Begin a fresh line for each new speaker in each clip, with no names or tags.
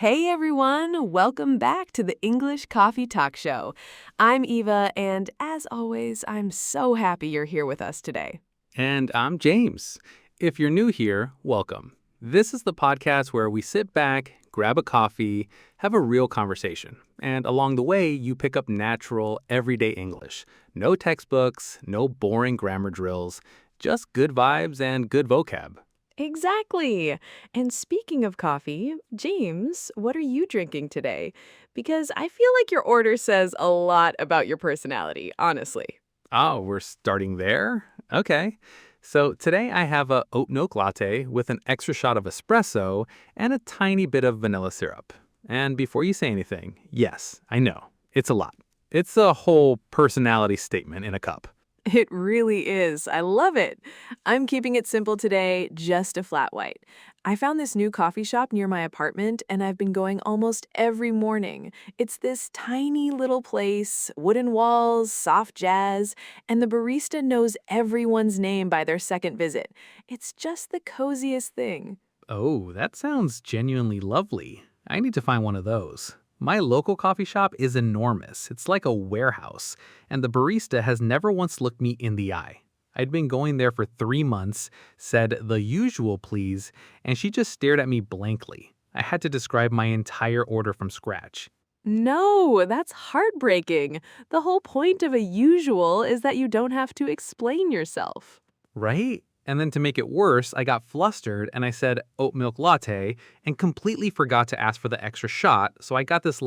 Hey everyone, welcome back to the English Coffee Talk Show. I'm Eva, and as always, I'm so happy you're here with us today.
And I'm James. If you're new here, welcome. This is the podcast where we sit back, grab a coffee, have a real conversation. And along the way, you pick up natural, everyday English. No textbooks, no boring grammar drills, just good vibes and good vocab.
Exactly. And speaking of coffee, James, what are you drinking today? Because I feel like your order says a lot about your personality, honestly.
Oh, we're starting there? Okay. So today I have a oat milk latte with an extra shot of espresso and a tiny bit of vanilla syrup. And before you say anything, yes, I know, it's a lot. It's a whole personality statement in a cup.
It really is. I love it. I'm keeping it simple today, just a flat white. I found this new coffee shop near my apartment, and I've been going almost every morning. It's this tiny little place, wooden walls, soft jazz, and the barista knows everyone's name by their second visit. It's just the coziest thing.
Oh, that sounds genuinely lovely. I need to find one of those. My local coffee shop is enormous. It's like a warehouse, and the barista has never once looked me in the eye. I'd been going there for 3 months, said the usual please, and she just stared at me blankly. I had to describe my entire order from scratch.
No, that's heartbreaking. The whole point of a usual is that you don't have to explain yourself.
Right? And then to make it worse, I got flustered and I said oat milk latte and completely forgot to ask for the extra shot, so I got this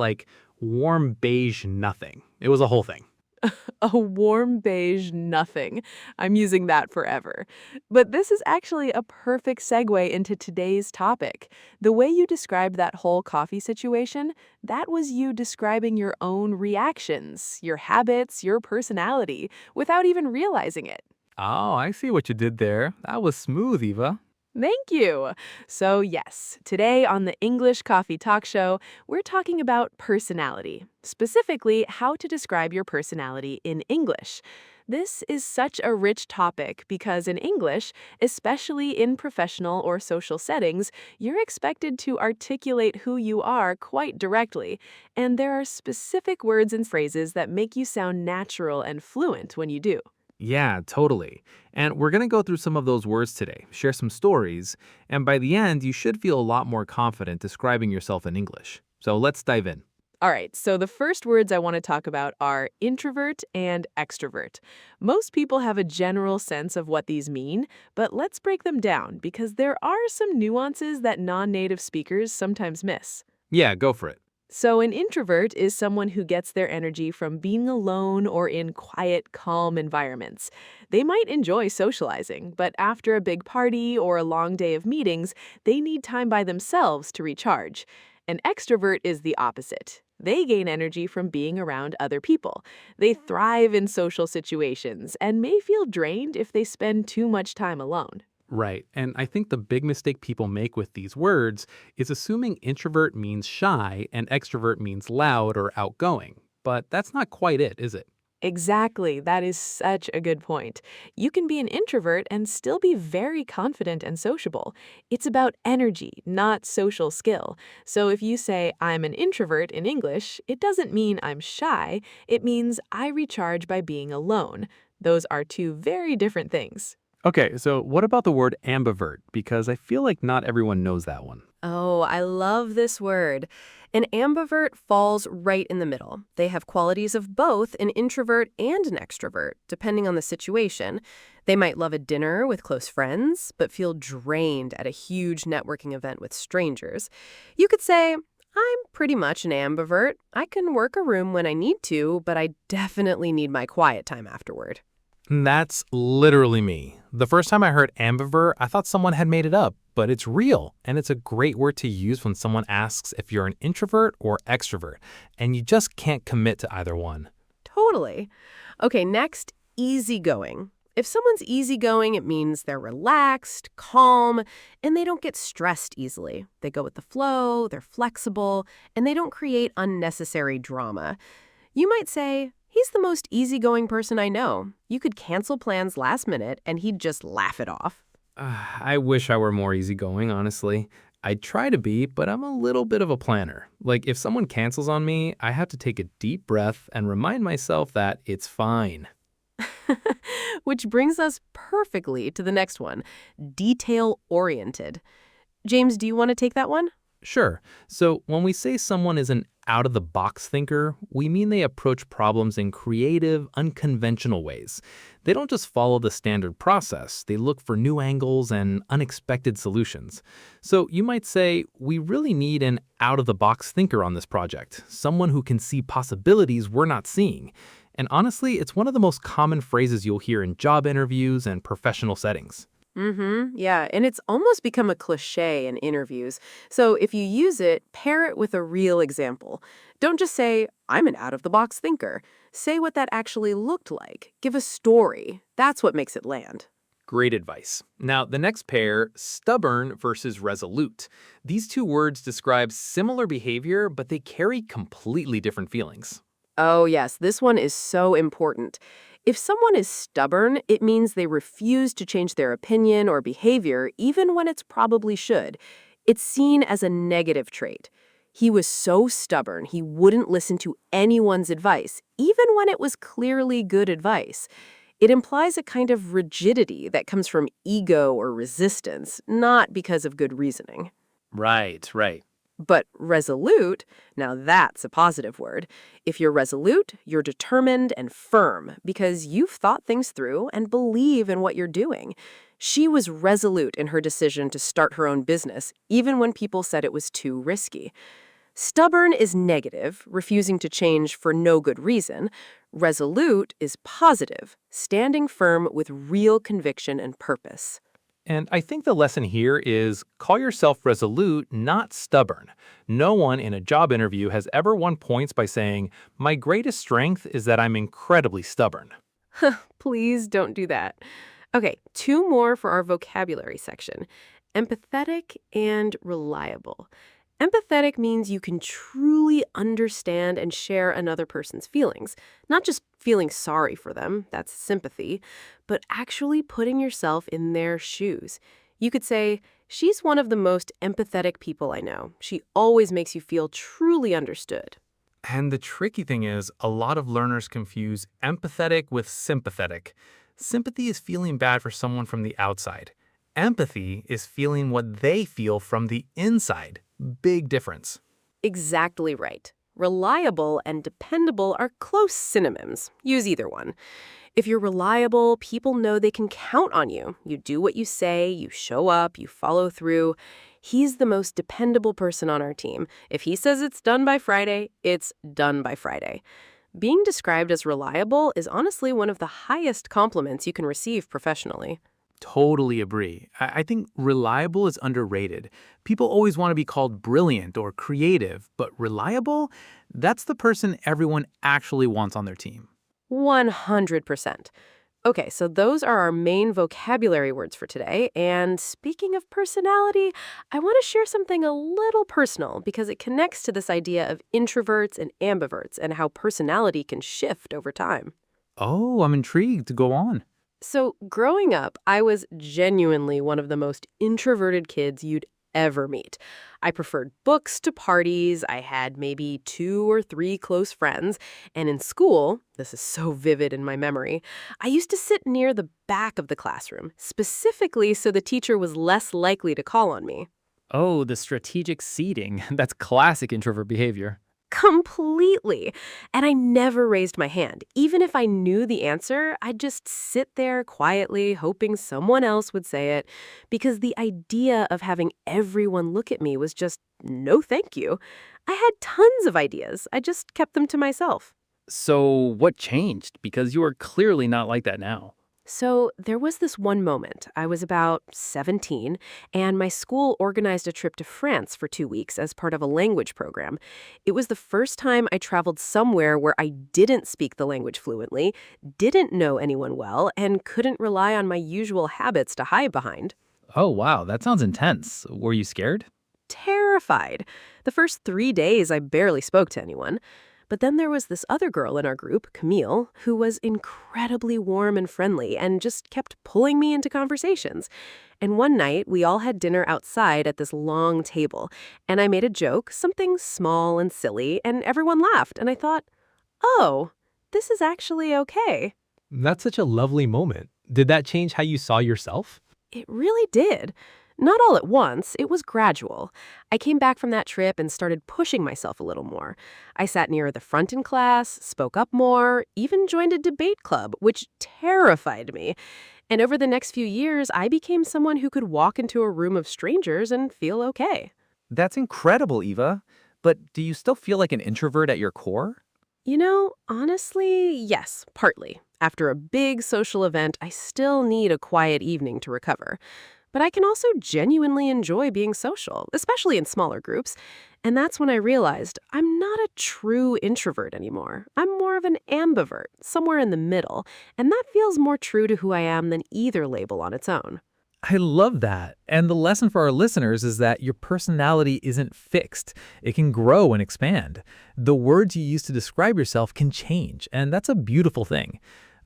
warm beige nothing. It was a whole thing.
A warm beige nothing. I'm using that forever. But this is actually a perfect segue into today's topic. The way you described that whole coffee situation, that was you describing your own reactions, your habits, your personality, without even realizing it.
Oh, I see what you did there. That was smooth, Eva.
Thank you. So, yes, today on the English Coffee Talk Show, we're talking about personality, specifically how to describe your personality in English. This is such a rich topic because in English, especially in professional or social settings, you're expected to articulate who you are quite directly, and there are specific words and phrases that make you sound natural and fluent when you do.
Yeah, totally. And we're going to go through some of those words today, share some stories, and by the end, you should feel a lot more confident describing yourself in English. So let's dive in.
All right, so the first words I want to talk about are introvert and extrovert. Most people have a general sense of what these mean, but let's break them down because there are some nuances that non-native speakers sometimes miss.
Yeah, go for it.
So an introvert is someone who gets their energy from being alone or in quiet, calm environments. They might enjoy socializing, but after a big party or a long day of meetings, they need time by themselves to recharge. An extrovert is the opposite. They gain energy from being around other people. They thrive in social situations and may feel drained if they spend too much time alone.
Right. And I think the big mistake people make with these words is assuming introvert means shy and extrovert means loud or outgoing. But that's not quite it, is it?
Exactly. That is such a good point. You can be an introvert and still be very confident and sociable. It's about energy, not social skill. So if you say, I'm an introvert in English, it doesn't mean I'm shy. It means I recharge by being alone. Those are two very different things.
Okay, so what about the word ambivert? Because I feel like not everyone knows that one.
Oh, I love this word. An ambivert falls right in the middle. They have qualities of both an introvert and an extrovert, depending on the situation. They might love a dinner with close friends, but feel drained at a huge networking event with strangers. You could say, I'm pretty much an ambivert. I can work a room when I need to, but I definitely need my quiet time afterward.
That's literally me. The first time I heard ambivert, I thought someone had made it up, but it's real, and it's a great word to use when someone asks if you're an introvert or extrovert, and you just can't commit to either one.
Totally. Okay, next, easygoing. If someone's easygoing, it means they're relaxed, calm, and they don't get stressed easily. They go with the flow, they're flexible, and they don't create unnecessary drama. You might say, he's the most easygoing person I know. You could cancel plans last minute and he'd just laugh it off.
I wish I were more easygoing, honestly. I try to be, but I'm a little bit of a planner. Like if someone cancels on me, I have to take a deep breath and remind myself that it's fine.
Which brings us perfectly to the next one, detail-oriented. James, do you want to take that one?
Sure. So when we say someone is an out-of-the-box thinker, we mean they approach problems in creative, unconventional ways. They don't just follow the standard process, they look for new angles and unexpected solutions. So you might say, we really need an out-of-the-box thinker on this project, someone who can see possibilities we're not seeing. And honestly, it's one of the most common phrases you'll hear in job interviews and professional settings.
Yeah, and it's almost become a cliche in interviews. So if you use it, pair it with a real example. Don't just say, I'm an out-of-the-box thinker. Say what that actually looked like. Give a story. That's what makes it land.
Great advice. Now, the next pair, stubborn versus resolute. These two words describe similar behavior, but they carry completely different feelings.
Oh, yes, this one is so important. If someone is stubborn, it means they refuse to change their opinion or behavior, even when it's probably should. It's seen as a negative trait. He was so stubborn, he wouldn't listen to anyone's advice, even when it was clearly good advice. It implies a kind of rigidity that comes from ego or resistance, not because of good reasoning.
Right, right.
But resolute, now that's a positive word. If you're resolute, you're determined and firm because you've thought things through and believe in what you're doing. She was resolute in her decision to start her own business, even when people said it was too risky. Stubborn is negative, refusing to change for no good reason. Resolute is positive, standing firm with real conviction and purpose.
And I think the lesson here is call yourself resolute, not stubborn. No one in a job interview has ever won points by saying, my greatest strength is that I'm incredibly stubborn.
Please don't do that. Okay, two more for our vocabulary section. Empathetic and reliable. Empathetic means you can truly understand and share another person's feelings, not just feeling sorry for them, that's sympathy, but actually putting yourself in their shoes. You could say, she's one of the most empathetic people I know. She always makes you feel truly understood.
And the tricky thing is, a lot of learners confuse empathetic with sympathetic. Sympathy is feeling bad for someone from the outside. Empathy is feeling what they feel from the inside. Big difference.
Exactly right. Reliable and dependable are close synonyms. Use either one. If you're reliable, people know they can count on you. You do what you say, you show up, you follow through. He's the most dependable person on our team. If he says it's done by Friday, it's done by Friday. Being described as reliable is honestly one of the highest compliments you can receive professionally.
Totally agree. I think reliable is underrated. People always want to be called brilliant or creative, but reliable? That's the person everyone actually wants on their team.
100%. Okay, so those are our main vocabulary words for today. And speaking of personality, I want to share something a little personal because it connects to this idea of introverts and ambiverts and how personality can shift over time.
Oh, I'm intrigued. Go on.
So growing up, I was genuinely one of the most introverted kids you'd ever meet. I preferred books to parties. I had maybe 2 or 3 close friends. And in school, this is so vivid in my memory, I used to sit near the back of the classroom, specifically so the teacher was less likely to call on me.
Oh, the strategic seating. That's classic introvert behavior.
Completely. And I never raised my hand. Even if I knew the answer, I'd just sit there quietly, hoping someone else would say it, because the idea of having everyone look at me was just, no thank you. I had tons of ideas. I just kept them to myself.
So what changed? Because you are clearly not like that now.
So there was this one moment. I was about 17, and my school organized a trip to France for 2 weeks as part of a language program. It was the first time I traveled somewhere where I didn't speak the language fluently, didn't know anyone well, and couldn't rely on my usual habits to hide behind.
Oh, wow. That sounds intense. Were you scared?
Terrified. The first 3 days, I barely spoke to anyone. But then there was this other girl in our group, Camille, who was incredibly warm and friendly and just kept pulling me into conversations. And one night, we all had dinner outside at this long table, and I made a joke, something small and silly, and everyone laughed. And I thought, oh, this is actually okay.
That's such a lovely moment. Did that change how you saw yourself?
It really did. Not all at once, it was gradual. I came back from that trip and started pushing myself a little more. I sat nearer the front in class, spoke up more, even joined a debate club, which terrified me. And over the next few years, I became someone who could walk into a room of strangers and feel okay.
That's incredible, Eva. But do you still feel like an introvert at your core?
Honestly, yes, partly. After a big social event, I still need a quiet evening to recover. But I can also genuinely enjoy being social, especially in smaller groups. And that's when I realized I'm not a true introvert anymore. I'm more of an ambivert, somewhere in the middle. And that feels more true to who I am than either label on its own.
I love that. And the lesson for our listeners is that your personality isn't fixed. It can grow and expand. The words you use to describe yourself can change, and that's a beautiful thing.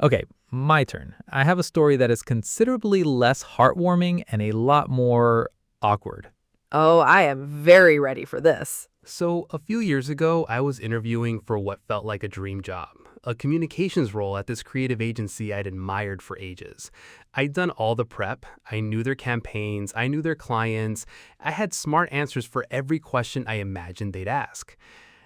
Okay, my turn. I have a story that is considerably less heartwarming and a lot more awkward.
Oh, I am very ready for this.
So, a few years ago, I was interviewing for what felt like a dream job, a communications role at this creative agency I'd admired for ages. I'd done all the prep, I knew their campaigns, I knew their clients, I had smart answers for every question I imagined they'd ask.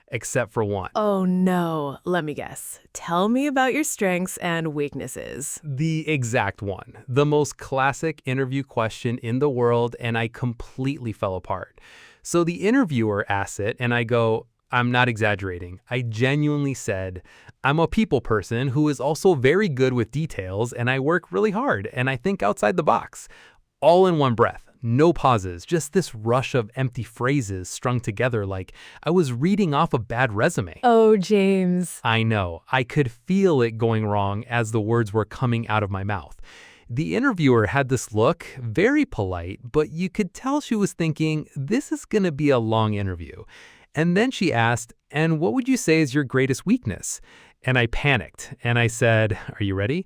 Except for one.
Oh no, let me guess. Tell me about your strengths and weaknesses.
The exact one. The most classic interview question in the world, and I completely fell apart. So the interviewer asks it, and I go, I'm not exaggerating. I genuinely said, I'm a people person who is also very good with details, and I work really hard, and I think outside the box. All in one breath, no pauses, just this rush of empty phrases strung together like I was reading off a bad resume.
Oh, James.
I know, I could feel it going wrong as the words were coming out of my mouth. The interviewer had this look, very polite, but you could tell she was thinking, this is going to be a long interview. And then she asked, and what would you say is your greatest weakness? And I panicked, and I said, are you ready?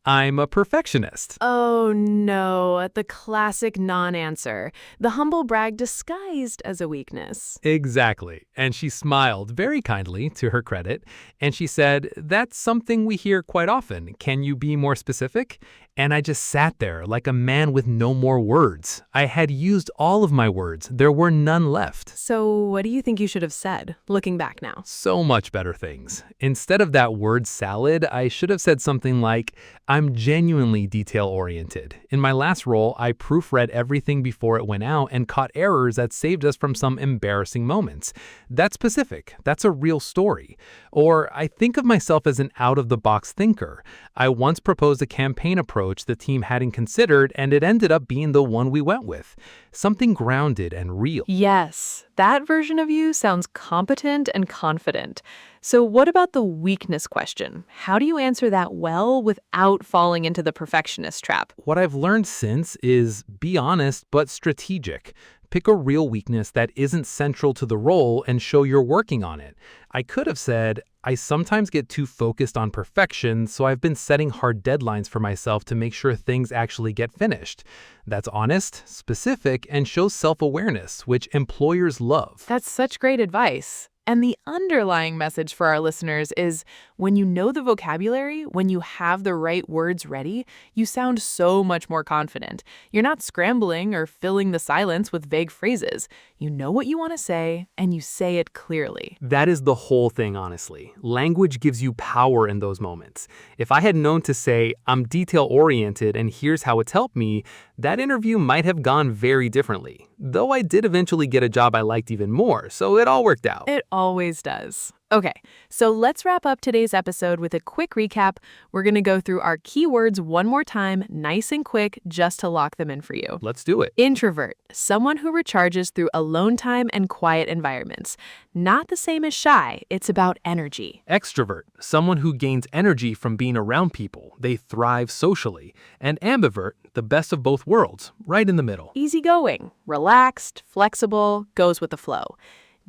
I'm a perfectionist.
Oh no, the classic non-answer. The humble brag disguised as a weakness.
Exactly. And she smiled very kindly, to her credit, and she said, that's something we hear quite often. Can you be more specific? And I just sat there like a man with no more words. I had used all of my words. There were none left.
So what do you think you should have said, looking back now?
So much better things. Instead of that word salad, I should have said something like, I'm genuinely detail-oriented. In my last role, I proofread everything before it went out and caught errors that saved us from some embarrassing moments. That's specific. That's a real story. Or I think of myself as an out-of-the-box thinker. I once proposed a campaign approach the team hadn't considered, and it ended up being the one we went with. Something grounded and real.
Yes, that version of you sounds competent and confident. So what about the weakness question? How do you answer that well without falling into the perfectionist trap?
What I've learned since is be honest but strategic. Pick a real weakness that isn't central to the role and show you're working on it. I could have said, I sometimes get too focused on perfection, so I've been setting hard deadlines for myself to make sure things actually get finished. That's honest, specific, and shows self-awareness, which employers love.
That's such great advice. And the underlying message for our listeners is when you know the vocabulary, when you have the right words ready, you sound so much more confident. You're not scrambling or filling the silence with vague phrases. You know what you want to say, and you say it clearly.
That is the whole thing, honestly. Language gives you power in those moments. If I had known to say, I'm detail-oriented and here's how it's helped me, that interview might have gone very differently. Though I did eventually get a job I liked even more, so it all worked out.
It always does. Okay, so let's wrap up today's episode with a quick recap. We're going to go through our keywords one more time, nice and quick, just to lock them in for you.
Let's do it.
Introvert, someone who recharges through alone time and quiet environments. Not the same as shy, it's about energy.
Extrovert, someone who gains energy from being around people. They thrive socially. And ambivert, the best of both worlds, right in the middle.
Easygoing, relaxed, flexible, goes with the flow.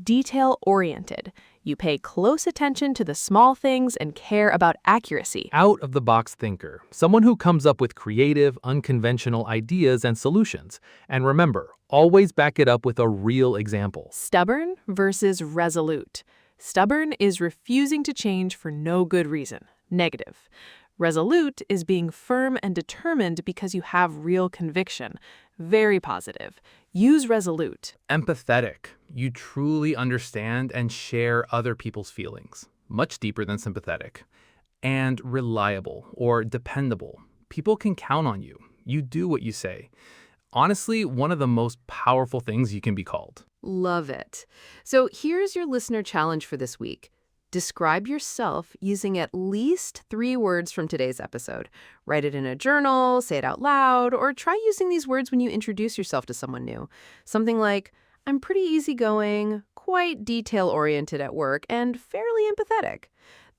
Detail-oriented. You pay close attention to the small things and care about accuracy.
Out-of-the-box thinker, someone who comes up with creative, unconventional ideas and solutions. And remember, always back it up with a real example.
Stubborn versus resolute. Stubborn is refusing to change for no good reason. Negative. Resolute is being firm and determined because you have real conviction. Very positive. Use resolute.
Empathetic. You truly understand and share other people's feelings, much deeper than sympathetic. And reliable or dependable. People can count on you. You do what you say. Honestly, one of the most powerful things you can be called.
Love it. So here's your listener challenge for this week. Describe yourself using at least 3 words from today's episode. Write it in a journal, say it out loud, or try using these words when you introduce yourself to someone new. Something like, I'm pretty easygoing, quite detail-oriented at work, and fairly empathetic.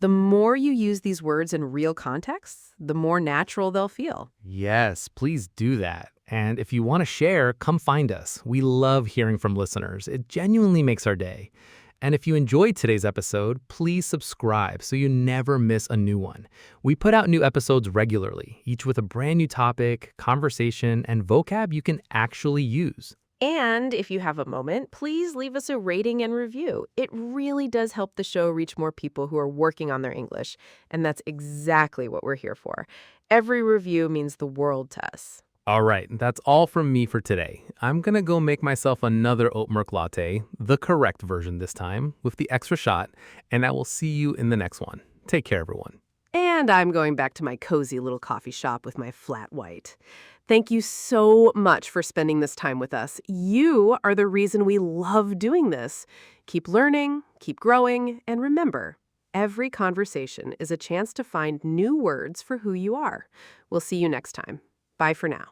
The more you use these words in real contexts, the more natural they'll feel.
Yes, please do that. And if you want to share, come find us. We love hearing from listeners. It genuinely makes our day. And if you enjoyed today's episode, please subscribe so you never miss a new one. We put out new episodes regularly, each with a brand new topic, conversation, and vocab you can actually use.
And if you have a moment, please leave us a rating and review. It really does help the show reach more people who are working on their English, and that's exactly what we're here for. Every review means the world to us.
All right, that's all from me for today. I'm gonna go make myself another oat milk latte, the correct version this time, with the extra shot, and I will see you in the next one. Take care, everyone.
And I'm going back to my cozy little coffee shop with my flat white. Thank you so much for spending this time with us. You are the reason we love doing this. Keep learning, keep growing, and remember, every conversation is a chance to find new words for who you are. We'll see you next time. Bye for now.